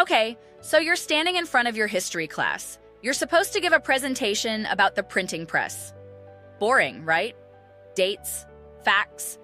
Okay, so you're standing in front of your history class. You're supposed to give a presentation about the printing press. Boring, right? Dates, facts,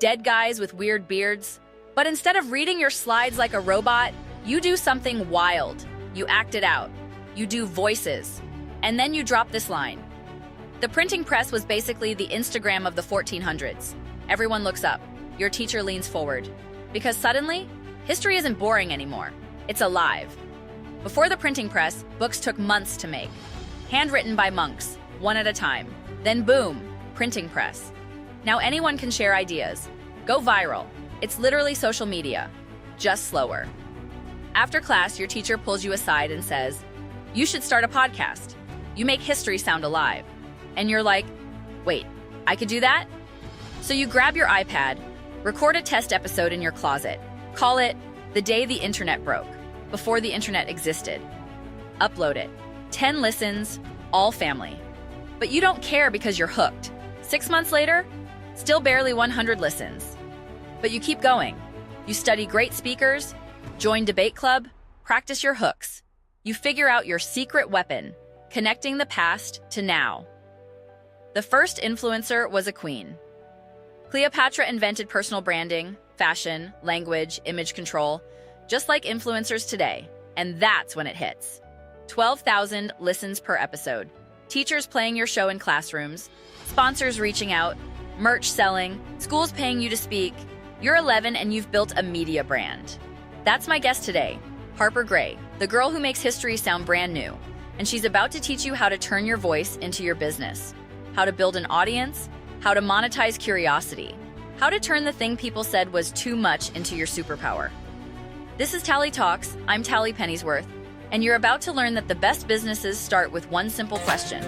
dead guys with weird beards. But instead of reading your slides like a robot, you do something wild. You act it out. You do voices. And then you drop this line. The printing press was basically the Instagram of the 1400s. Everyone looks up. Your teacher leans forward. Because suddenly, history isn't boring anymore. It's alive. Before the printing press, books took months to make. Handwritten by monks, one at a time. Then boom, printing press. Now anyone can share ideas. Go viral. It's literally social media, just slower. After class, your teacher pulls you aside and says, "You should start a podcast. You make history sound alive." And you're like, "Wait, I could do that?" So you grab your iPad, record a test episode in your closet. Call it "The Day the Internet Broke," before the internet existed. Upload it. 10 listens, all family. But you don't care because you're hooked. 6 months later, still barely 100 listens. But you keep going. You study great speakers, join debate club, practice your hooks. You figure out your secret weapon, connecting the past to now. The first influencer was a queen. Cleopatra invented personal branding, fashion, language, image control, just like influencers today. And that's when it hits. 12,000 listens per episode. Teachers playing your show in classrooms, sponsors reaching out, merch selling, schools paying you to speak. You're 11 and you've built a media brand. That's my guest today, Harper Gray, the girl who makes history sound brand new. And she's about to teach you how to turn your voice into your business, how to build an audience, how to monetize curiosity, how to turn the thing people said was too much into your superpower. This is Tallie Talks. I'm Tallie Pennyworth, and you're about to learn that the best businesses start with one simple question.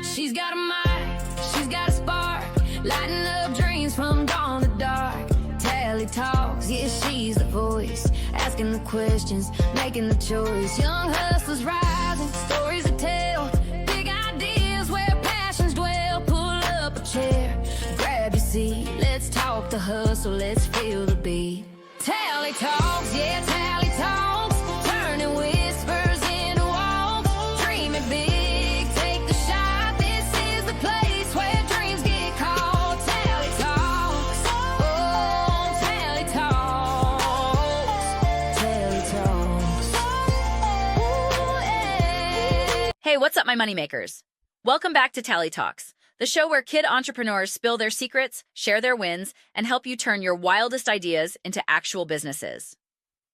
She's got a mind, she's got a spark, lighting up dreams from dawn to dark. Tallie talks, yeah, she's the voice, asking the questions, making the choice. Young hustlers rising, stories to tell, big ideas where passions dwell. Pull up a chair, grab your seat, let's talk the hustle, let's feel the beat. Tallie talks, yeah, Tallie talks, turning whispers into walks, dreaming big, take the shot. This is the place where dreams get called. Tallie talks, oh, Tallie talks, Tallie talks. Ooh, yeah. Hey, what's up, my moneymakers? Welcome back to Tallie Talks, the show where kid entrepreneurs spill their secrets, share their wins, and help you turn your wildest ideas into actual businesses.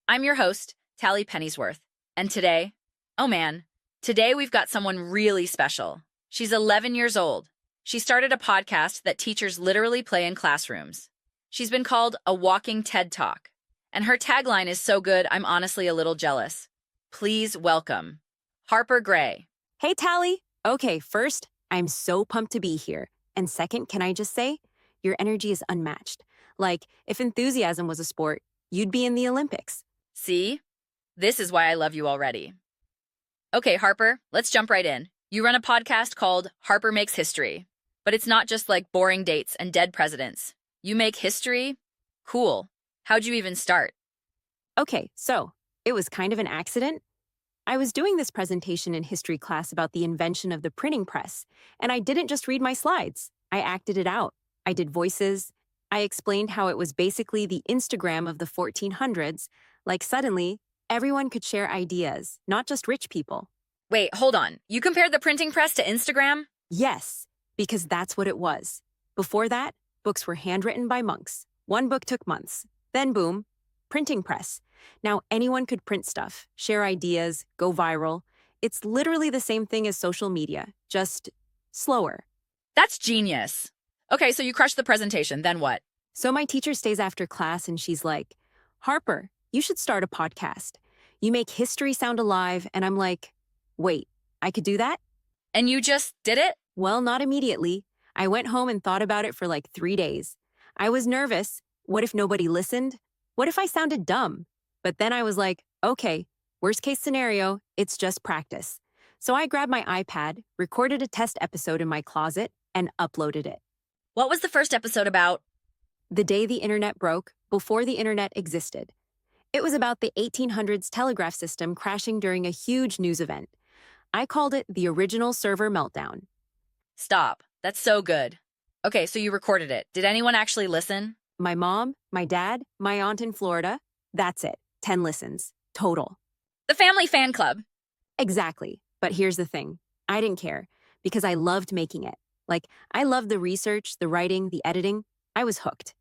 I'm your host, Tallie Pennyworth, and today, oh man, today we've got someone really special. She's 11 years old. She started a podcast that teachers literally play in classrooms. She's been called a walking TED Talk, and her tagline is so good I'm honestly a little jealous. Please welcome Harper Gray. Hey, Tallie. Okay, first, I'm so pumped to be here. And second, can I just say, your energy is unmatched. Like, if enthusiasm was a sport, you'd be in the Olympics. See? This is why I love you already. Okay, Harper, let's jump right in. You run a podcast called Harper Makes History, but it's not just like boring dates and dead presidents. You make history? Cool. How'd you even start? Okay, so it was kind of an accident. I was doing this presentation in history class about the invention of the printing press, and I didn't just read my slides. I acted it out. I did voices. I explained how it was basically the Instagram of the 1400s. Like suddenly, everyone could share ideas, not just rich people. Wait, hold on. You compared the printing press to Instagram? Yes, because that's what it was. Before that, books were handwritten by monks. One book took months. Then boom, printing press. Now anyone could print stuff, share ideas, go viral. It's literally the same thing as social media, just slower. That's genius. Okay, so you crushed the presentation, then what? So my teacher stays after class and she's like, "Harper, you should start a podcast. You make history sound alive." And I'm like, "Wait, I could do that?" And you just did it? Well, not immediately. I went home and thought about it for like 3 days. I was nervous. What if nobody listened? What if I sounded dumb? But then I was like, okay, worst case scenario, it's just practice. So I grabbed my iPad, recorded a test episode in my closet, and uploaded it. What was the first episode about? The day the internet broke, before the internet existed. It was about the 1800s telegraph system crashing during a huge news event. I called it the original server meltdown. Stop. That's so good. Okay, so you recorded it. Did anyone actually listen? My mom, my dad, my aunt in Florida. That's it. 10 listens. Total. The Family Fan Club. Exactly. But here's the thing. I didn't care because I loved making it. Like, I loved the research, the writing, the editing. I was hooked.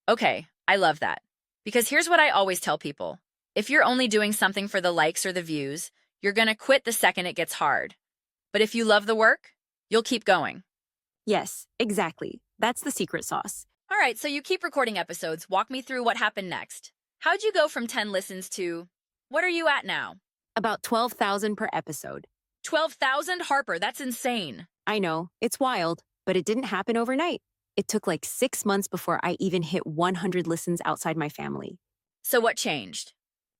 Okay, I love that. Because here's what I always tell people. If you're only doing something for the likes or the views, you're gonna quit the second it gets hard. But if you love the work, you'll keep going. Yes, exactly. That's the secret sauce. All right, so you keep recording episodes. Walk me through what happened next. How'd you go from 10 listens to... What are you at now? About 12,000 per episode. 12,000? Harper, that's insane. I know, it's wild, but it didn't happen overnight. It took like 6 months before I even hit 100 listens outside my family. So what changed?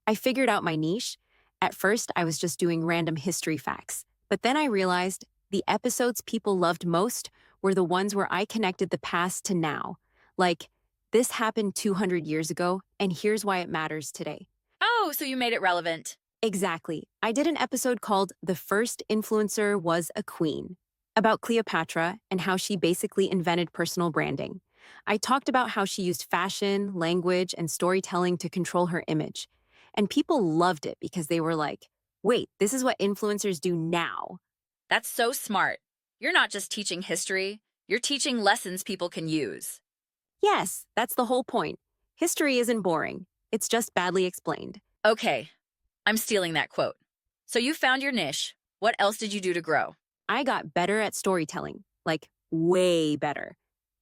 I figured out my niche. At first, I was just doing random history facts. But then I realized the episodes people loved most were the ones where I connected the past to now. Like, this happened 200 years ago, and here's why it matters today. Oh, so you made it relevant. Exactly. I did an episode called The First Influencer Was a Queen, about Cleopatra and how she basically invented personal branding. I talked about how she used fashion, language, and storytelling to control her image. And people loved it because they were like, wait, this is what influencers do now. That's so smart. You're not just teaching history, you're teaching lessons people can use. Yes, that's the whole point. History isn't boring. It's just badly explained. Okay, I'm stealing that quote. So you found your niche. What else did you do to grow? I got better at storytelling, like way better.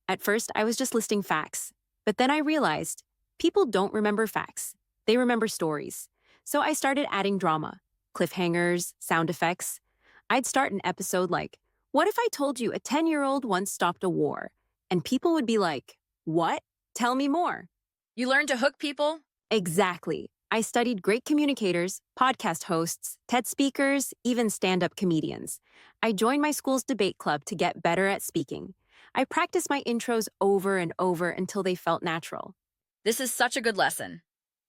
At first, I was just listing facts, but then I realized people don't remember facts. They remember stories. So I started adding drama, cliffhangers, sound effects. I'd start an episode like, what if I told you a 10-year-old once stopped a war? And people would be like, what? Tell me more. You learned to hook people? Exactly. I studied great communicators, podcast hosts, TED speakers, even stand-up comedians. I joined my school's debate club to get better at speaking. I practiced my intros over and over until they felt natural. This is such a good lesson.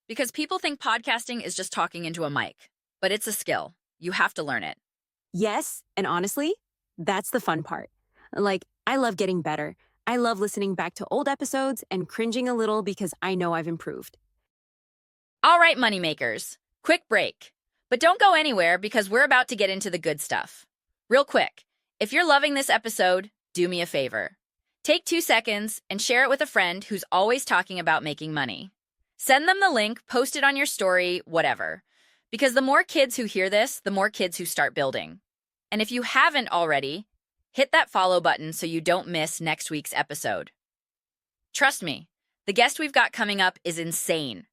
Because people think podcasting is just talking into a mic. But it's a skill. You have to learn it. Yes, and honestly, that's the fun part. Like, I love getting better. I love listening back to old episodes and cringing a little because I know I've improved. All right, moneymakers. Quick break. But don't go anywhere because we're about to get into the good stuff. Real quick, if you're loving this episode, do me a favor. Take 2 seconds and share it with a friend who's always talking about making money. Send them the link, post it on your story, whatever. Because the more kids who hear this, the more kids who start building. And if you haven't already, hit that follow button so you don't miss next week's episode. Trust me, the guest we've got coming up is insane.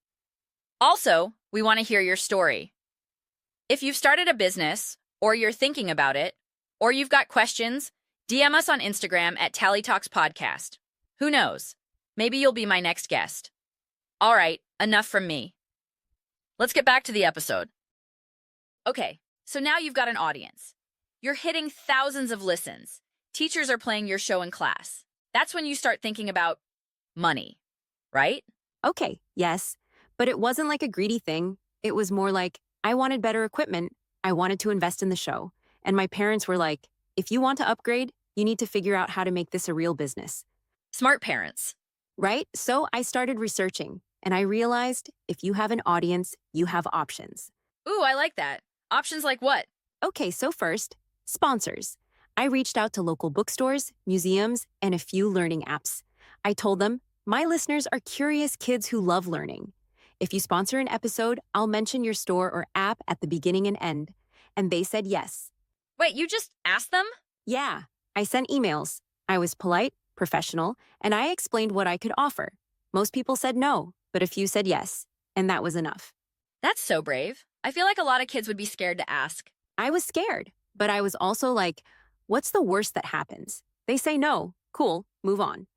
Also, we want to hear your story. If you've started a business, or you're thinking about it, or you've got questions, DM us on Instagram at Tallie Talks Podcast. Who knows? Maybe you'll be my next guest. All right, enough from me. Let's get back to the episode. Okay, so now you've got an audience. You're hitting thousands of listens. Teachers are playing your show in class. That's when you start thinking about money, right? Okay, yes, but it wasn't like a greedy thing. It was more like, I wanted better equipment. I wanted to invest in the show. And my parents were like, if you want to upgrade, you need to figure out how to make this a real business. Smart parents. Right? So I started researching, and I realized if you have an audience, you have options. Ooh, I like that. Options like what? Okay, so first, sponsors. I reached out to local bookstores, museums, and a few learning apps. I told them, my listeners are curious kids who love learning. If you sponsor an episode, I'll mention your store or app at the beginning and end. And they said yes. Wait, you just asked them? Yeah, I sent emails. I was polite, professional, and I explained what I could offer. Most people said no, but a few said yes, and that was enough. That's so brave. I feel like a lot of kids would be scared to ask. I was scared, but I was also like, what's the worst that happens? They say no. Cool, move on.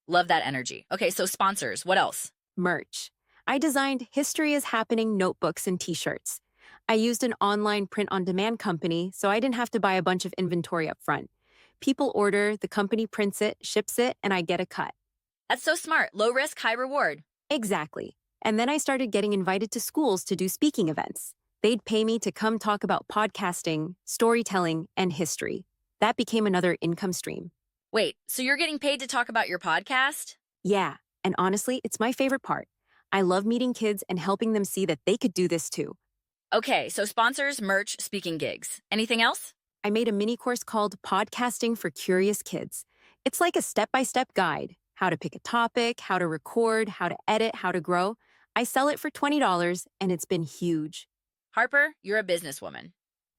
Love that energy. Okay, so sponsors, what else? Merch. I designed History is Happening notebooks and t-shirts. I used an online print-on-demand company, so I didn't have to buy a bunch of inventory up front. People order, the company prints it, ships it, and I get a cut. That's so smart. Low risk, high reward. Exactly. And then I started getting invited to schools to do speaking events. They'd pay me to come talk about podcasting, storytelling, and history. That became another income stream. Wait, so you're getting paid to talk about your podcast? Yeah, and honestly, it's my favorite part. I love meeting kids and helping them see that they could do this too. Okay, so sponsors, merch, speaking gigs. Anything else? I made a mini course called Podcasting for Curious Kids. It's like a step-by-step guide: how to pick a topic, how to record, how to edit, how to grow. I sell it for $20, and it's been huge. Harper, you're a businesswoman.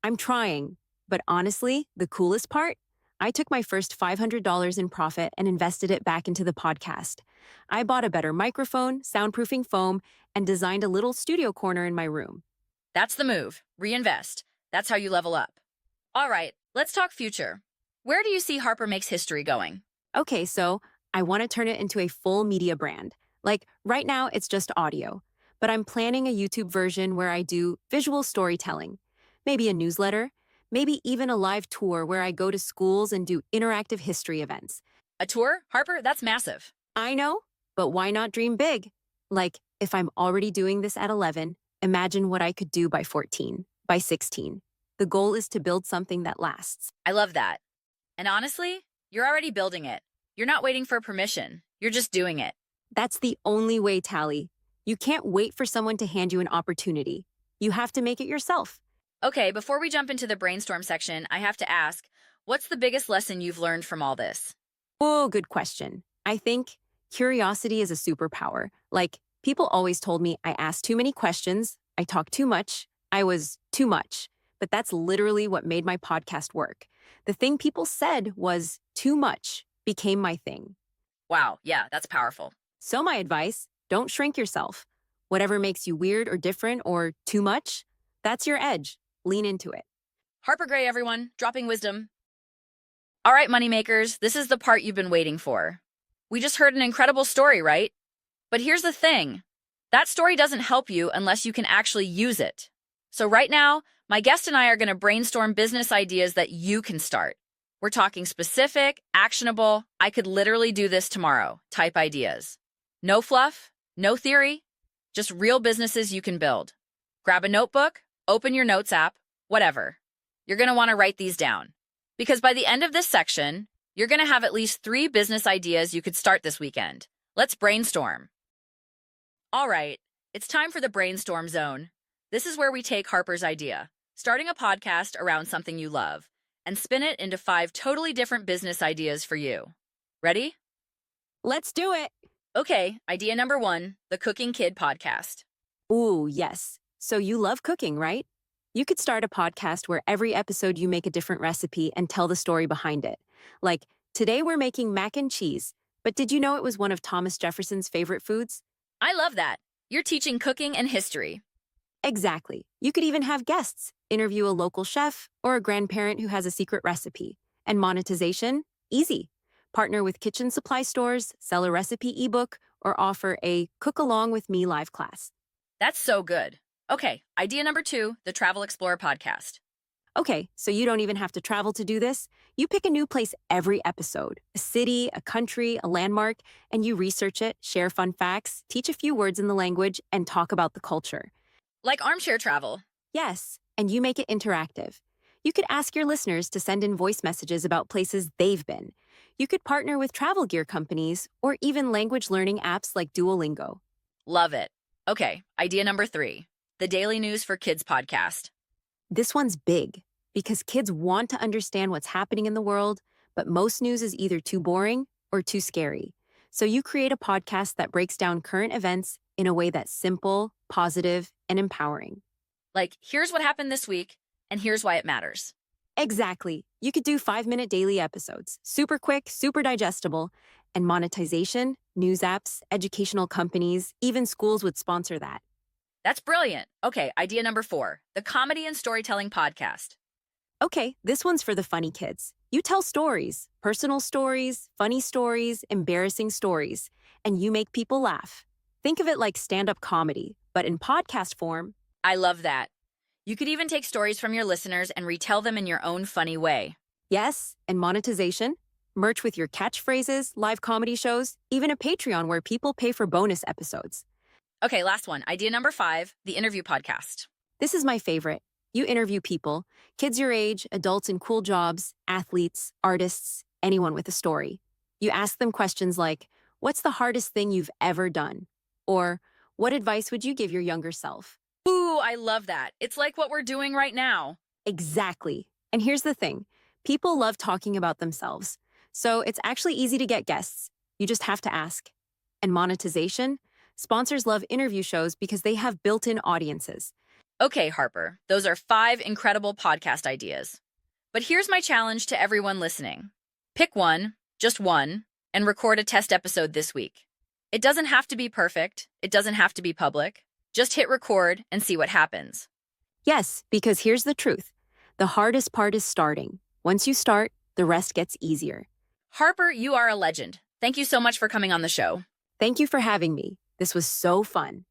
I'm trying, but honestly, the coolest part? I took my first $500 in profit and invested it back into the podcast. I bought a better microphone, soundproofing foam, and designed a little studio corner in my room. That's the move. Reinvest. That's how you level up. All right, let's talk future. Where do you see Harper Makes History going? Okay, so I want to turn it into a full media brand. Like, right now, it's just audio. But I'm planning a YouTube version where I do visual storytelling. Maybe a newsletter. Maybe even a live tour where I go to schools and do interactive history events. A tour? Harper, that's massive. I know, but why not dream big? Like, if I'm already doing this at 11, imagine what I could do by 14, by 16. The goal is to build something that lasts. I love that. And honestly, you're already building it. You're not waiting for permission. You're just doing it. That's the only way, Tallie. You can't wait for someone to hand you an opportunity. You have to make it yourself. Okay, before we jump into the brainstorm section, I have to ask, what's the biggest lesson you've learned from all this? Oh, good question. I think curiosity is a superpower. Like, people always told me I asked too many questions, I talked too much, I was too much. But that's literally what made my podcast work. The thing people said was too much became my thing. Wow, yeah, that's powerful. So my advice, don't shrink yourself. Whatever makes you weird or different or too much, that's your edge. Lean into it. Harper Gray, everyone, dropping wisdom. All right, moneymakers, this is the part you've been waiting for. We just heard an incredible story, right? But here's the thing. That story doesn't help you unless you can actually use it. So right now, my guest and I are going to brainstorm business ideas that you can start. We're talking specific, actionable, I could literally do this tomorrow type ideas. No fluff, no theory, just real businesses you can build. Grab a notebook, open your notes app, whatever. You're going to want to write these down. Because by the end of this section, you're going to have at least 3 business ideas you could start this weekend. Let's brainstorm. All right, it's time for the brainstorm zone. This is where we take Harper's idea, starting a podcast around something you love, and spin it into 5 totally different business ideas for you. Ready? Let's do it. Okay, idea number 1, the Cooking Kid podcast. Ooh, yes. So you love cooking, right? You could start a podcast where every episode you make a different recipe and tell the story behind it. Like, today we're making mac and cheese, but did you know it was one of Thomas Jefferson's favorite foods? I love that. You're teaching cooking and history. Exactly. You could even have guests, interview a local chef or a grandparent who has a secret recipe. And monetization? Easy. Partner with kitchen supply stores, sell a recipe ebook, or offer a Cook Along with Me live class. That's so good. Okay, idea number 2, the Travel Explorer podcast. Okay, so you don't even have to travel to do this. You pick a new place every episode, a city, a country, a landmark, and you research it, share fun facts, teach a few words in the language, and talk about the culture. Like armchair travel. Yes, and you make it interactive. You could ask your listeners to send in voice messages about places they've been. You could partner with travel gear companies or even language learning apps like Duolingo. Love it. Okay, idea number 3, the Daily News for Kids podcast. This one's big because kids want to understand what's happening in the world, but most news is either too boring or too scary. So you create a podcast that breaks down current events in a way that's simple, positive, and empowering. Like, here's what happened this week, and here's why it matters. Exactly. You could do 5-minute daily episodes, super quick, super digestible, and monetization, news apps, educational companies, even schools would sponsor that. That's brilliant. Okay, idea number 4, the Comedy and Storytelling podcast. Okay, this one's for the funny kids. You tell stories, personal stories, funny stories, embarrassing stories, and you make people laugh. Think of it like stand-up comedy, but in podcast form. I love that. You could even take stories from your listeners and retell them in your own funny way. Yes, and monetization. Merch with your catchphrases, live comedy shows, even a Patreon where people pay for bonus episodes. Okay, last one. Idea number 5, the interview podcast. This is my favorite. You interview people, kids your age, adults in cool jobs, athletes, artists, anyone with a story. You ask them questions like, what's the hardest thing you've ever done? Or, what advice would you give your younger self? Ooh, I love that. It's like what we're doing right now. Exactly. And here's the thing. People love talking about themselves. So it's actually easy to get guests. You just have to ask. And monetization? Sponsors love interview shows because they have built-in audiences. Okay, Harper, those are 5 incredible podcast ideas. But here's my challenge to everyone listening. Pick one, just one, and record a test episode this week. It doesn't have to be perfect. It doesn't have to be public. Just hit record and see what happens. Yes, because here's the truth. The hardest part is starting. Once you start, the rest gets easier. Harper, you are a legend. Thank you so much for coming on the show. Thank you for having me. This was so fun.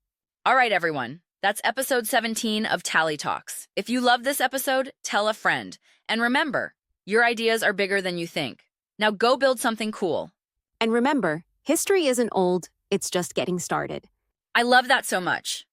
All right, everyone. That's episode 17 of Tallie Talks. If you love this episode, tell a friend. And remember, your ideas are bigger than you think. Now go build something cool. And remember, history isn't old, it's just getting started. I love that so much.